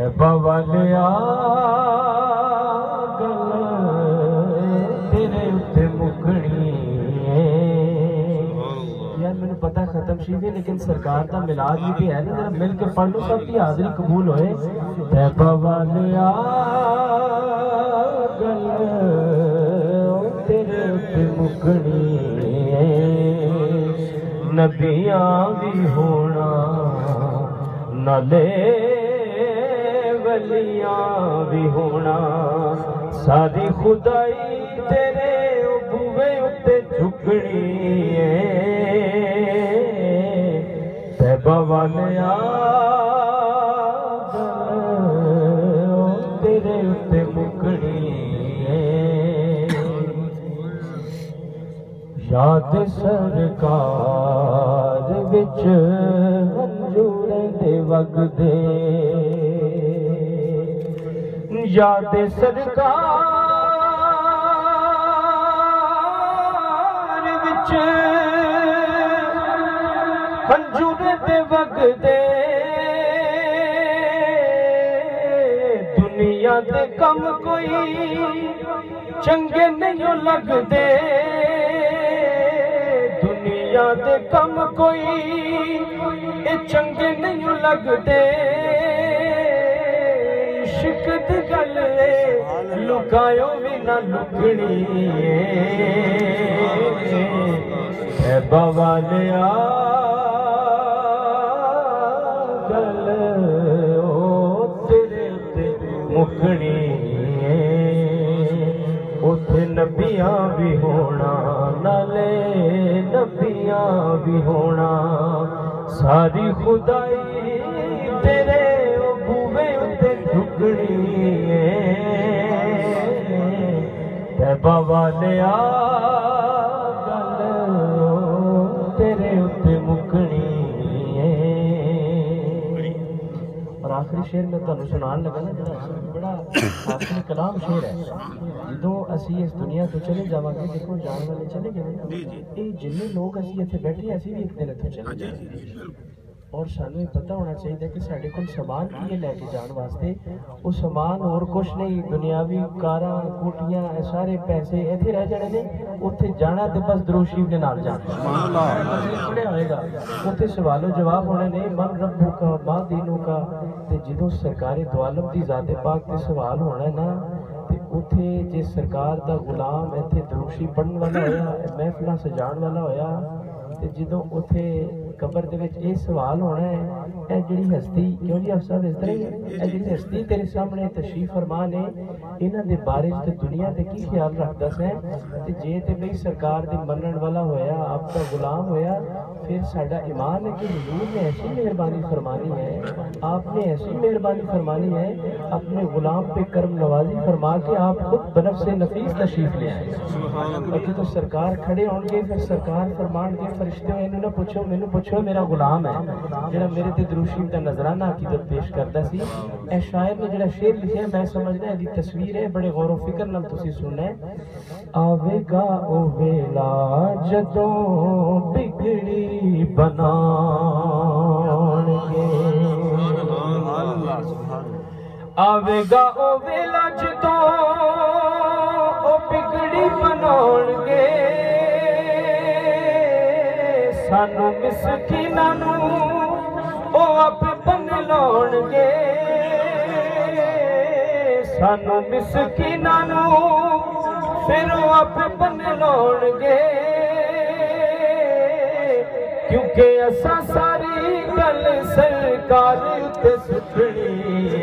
تیبہ والیا گل تیرے اتے مکڑی یار میں نے پتہ ختم شیدے لیکن سرکار دا ملاد بھی ہے نا مل کے پڑھ لو سب کی حاضری قبول ہوئے تیبہ والیا گل تیرے اتے مکڑی نبیاں بھی ہونا نالے ولیاں بھی ہونا ساری خدائی تیرے بوے اتے جھکڑی تیبہ والیا تیرے اتے مکڑی یاد سرکار وچ منظور دے وگ دے یاد سرکار وچ منظور دے وگ دے دنیا دے کم کوئی چنگے نہیں لگ دے دنیا دے کم کوئی چنگے نہیں لگ دے عشق دی گل لکایو بھی نہ لکڑی تیبہ والیا گل تیرے تے مکڑی اتھے نبیاں بھی ہونا نالے نبیاں بھی ہونا ساری خدائی تیرے بوے اتے جھکڑی تیبہ والیا گل تیرے اتے مکڑی اور آخری شعر میں تانوں سنان لگا نا جڑا بڑا آخری کلام شعر ہے جدوں اسی اس دنیا تو چلے جاواں گے دیکھو جان والے چلے گئے یہ جننے لوگ اسی اتنے بیٹھے اسی بھی ایک دن اتنے چلے جائیں اور سانوں یہ پتہ ہونا چاہیے کہ ساڈے کول سامان کی لے کے جان واسطے وہ سامان اور کچھ نہیں دنیاوی کاراں کوٹیاں سارے پیسے ایتھے رہ جانے نے اوتھے جانا تے بس درود شریف دے نال جانا سبحان اللہ پڑھیا ہوئے گا اوتھے سوال و جواب ہونے نے من ربک کا ما دینک کا تے جدوں سرکار دو عالم دی ذات پاک تے سوال ہونا ہے نا تے اوتھے جے سرکار دا غلام ایتھے درود شریف پڑھن والا ہویا محفلاں سجان والا ہویا تے جدوں اوتھے قبر دے وچ یہ سوال ہونا ہے اے جڑی ہستی کیوں جی افسر اس طرح اے جڑی ہستی تیرے سامنے تشریف فرما نے انہاں دے بارے تے دنیا تے کی خیال رکھدا سے تے جے تے بھئی سرکار دے منن والا ہویا آپ کا غلام ہویا پھر ساڈا ایمان ہے کہ حضور نے ایسی مہربانی فرمانی ہے آپ نے ایسی مہربانی فرمانی ہے اپنے غلام پہ کرم نوازی فرما کے آپ خود بنفس نفیس تشریف لے آئے اور جدوں سرکار کھڑے ہون گے پھر سرکار فرمان کے فرشتے انہوں نے پوچھو مینوں پوچھو میرا غلام ہے جڑا میرے تے درود شریف دا نظرانہ عقیدت پیش کردا سی اے شاعر نے جڑا شعر لکھیا میں سمجھنا ہے دی تصویر ہے بڑے غور و فکر نال تسی سننا ہے آوے گا او ویلا جدوں بگڑی بنان گے آوے گا او ویلا جدوں او بگڑی بنان گے سانو مسکیناں نوں او آپ بن لاؤن گے سانو مسکیناں نوں پھر او آپ بن لاؤن گے کیونکہ اساں ساری گل سرکار تے سٹھنی